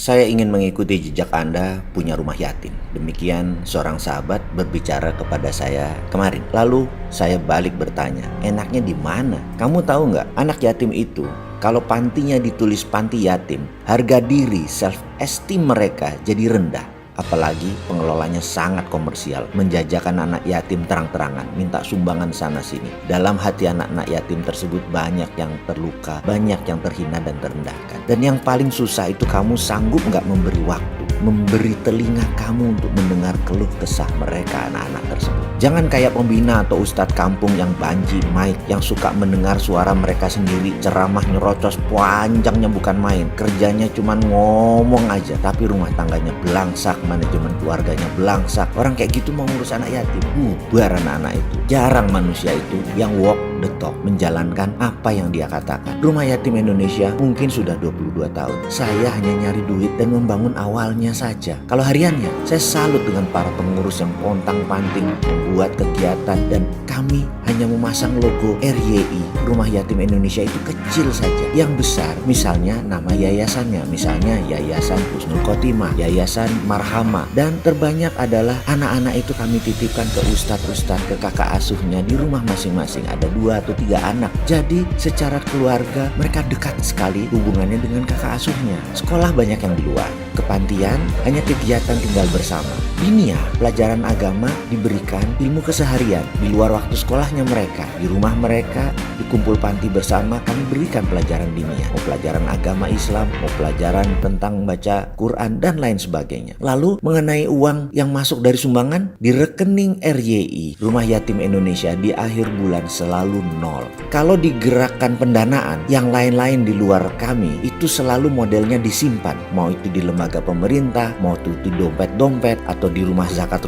Saya ingin mengikuti jejak Anda punya rumah yatim. Demikian seorang sahabat berbicara kepada saya kemarin. Lalu saya balik bertanya, enaknya di mana? Kamu tahu nggak, anak yatim itu kalau pantinya ditulis panti yatim, harga diri self-esteem mereka jadi rendah. Apalagi pengelolanya sangat komersial, menjajakan anak yatim terang-terangan, minta sumbangan sana-sini. Dalam hati anak-anak yatim tersebut banyak yang terluka, banyak yang terhina dan terendahkan. Dan yang paling susah itu kamu sanggup nggak memberi waktu, memberi telinga kamu untuk mendengar keluh kesah mereka anak-anak tersebut. Jangan kayak pembina atau ustadz kampung yang banji mic, yang suka mendengar suara mereka sendiri, ceramah nyerocos panjangnya bukan main. Kerjanya cuman ngomong aja, tapi rumah tangganya belangsak, manajemen keluarganya belangsak. Orang kayak gitu mau ngurus anak yatim, bubar anak-anak itu. Jarang manusia itu yang walk the talk, menjalankan apa yang dia katakan. Rumah yatim Indonesia mungkin sudah 22 tahun. Saya hanya nyari duit dan membangun awalnya saja. Kalau hariannya, saya salut dengan para pengurus yang pontang-panting membuat kegiatan, dan kami hanya memasang logo RYI, Rumah Yatim Indonesia itu kecil saja. Yang besar misalnya nama yayasannya, misalnya Yayasan Husnul Khotimah, Yayasan Marhama, dan terbanyak adalah anak-anak itu kami titipkan ke ustadz-ustadz, ke kakak asuhnya di rumah masing-masing. Ada 2 atau 3 anak. Jadi secara keluarga mereka dekat sekali hubungannya dengan kakak asuhnya. Sekolah banyak yang di luar. Kepantian hanya kegiatan tinggal bersama. Dinia, pelajaran agama diberikan, ilmu keseharian di luar waktu sekolahnya mereka. Di rumah mereka, di kumpul panti bersama, kami berikan pelajaran dinia. Mau pelajaran agama Islam, mau pelajaran tentang baca Quran, dan lain sebagainya. Lalu mengenai uang yang masuk dari sumbangan, di rekening RYI, Rumah Yatim Indonesia, di akhir bulan selalu nol. Kalau digerakkan pendanaan, yang lain-lain di luar kami, itu selalu modelnya disimpan. Mau itu di lembaga pemerintah, mau itu di dompet-dompet, atau di rumah zakat,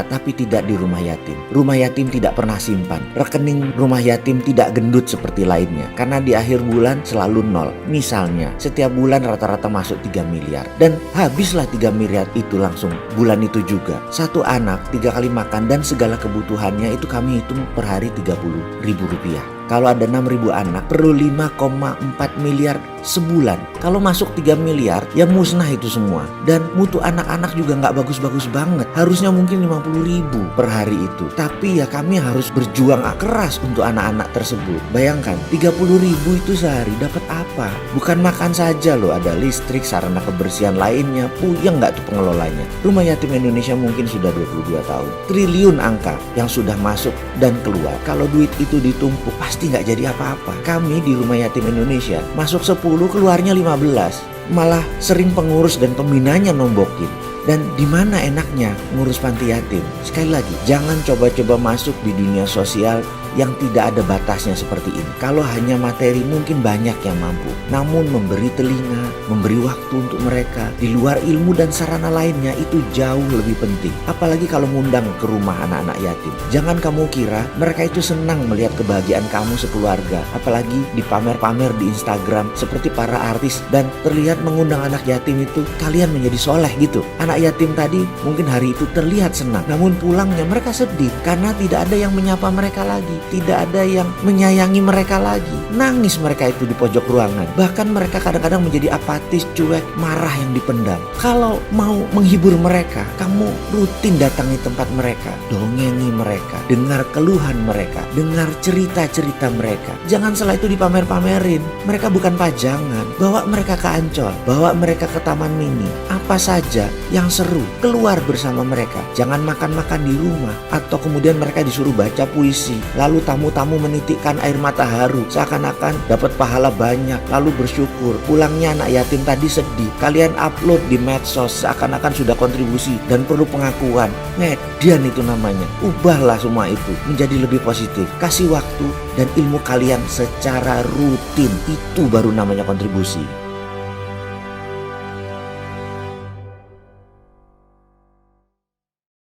tapi tidak di rumah yatim. Rumah yatim tidak pernah simpan. Rekening rumah yatim tidak gendut seperti lainnya, karena di akhir bulan selalu nol. Misalnya, setiap bulan rata-rata masuk 3 miliar, dan habislah 3 miliar itu langsung bulan itu juga. Satu anak 3 kali makan dan segala kebutuhannya itu kami hitung per hari Rp30.000. Kalau ada 6.000 anak, perlu 5,4 miliar sebulan. Kalau masuk 3 miliar, ya musnah itu semua. Dan mutu anak-anak juga nggak bagus-bagus banget. Harusnya mungkin 50.000 per hari itu. Tapi ya kami harus berjuang keras untuk anak-anak tersebut. Bayangkan, 30.000 itu sehari dapat apa? Bukan makan saja loh, ada listrik, sarana kebersihan lainnya. Puyeng nggak tuh pengelolanya. Rumah Yatim Indonesia mungkin sudah 22 tahun. Triliun angka yang sudah masuk dan keluar. Kalau duit itu ditumpuk, pasti nggak jadi apa-apa. Kami di Rumah Yatim Indonesia masuk 10, keluarnya 15. Malah sering pengurus dan pembinanya nombokin. Dan di mana enaknya ngurus panti yatim? Sekali lagi, jangan coba-coba masuk di dunia sosial yang tidak ada batasnya seperti ini. Kalau hanya materi mungkin banyak yang mampu, namun memberi telinga, memberi waktu untuk mereka di luar ilmu dan sarana lainnya itu jauh lebih penting. Apalagi kalau ngundang ke rumah anak-anak yatim. Jangan kamu kira mereka itu senang melihat kebahagiaan kamu sekeluarga, apalagi dipamer-pamer di Instagram seperti para artis, dan terlihat mengundang anak yatim itu kalian menjadi soleh gitu. Anak yatim tadi mungkin hari itu terlihat senang, namun pulangnya mereka sedih karena tidak ada yang menyapa mereka lagi. Tidak ada yang menyayangi mereka lagi. Nangis mereka itu di pojok ruangan. Bahkan mereka kadang-kadang menjadi apatis, cuek, marah yang dipendam. Kalau mau menghibur mereka, kamu rutin datangi tempat mereka, dongengi mereka, dengar keluhan mereka, dengar cerita-cerita mereka. Jangan setelah itu dipamer-pamerin. Mereka bukan pajangan. Bawa mereka ke Ancol, bawa mereka ke Taman Mini. Apa saja yang seru, keluar bersama mereka. Jangan makan-makan di rumah, atau kemudian mereka disuruh baca puisi, lalu tamu-tamu menitikkan air mata haru seakan-akan dapat pahala banyak, lalu bersyukur. Pulangnya anak yatim tadi sedih, kalian upload di medsos seakan-akan sudah kontribusi dan perlu pengakuan. Median itu namanya. Ubahlah semua itu menjadi lebih positif. Kasih waktu dan ilmu kalian secara rutin, itu baru namanya kontribusi.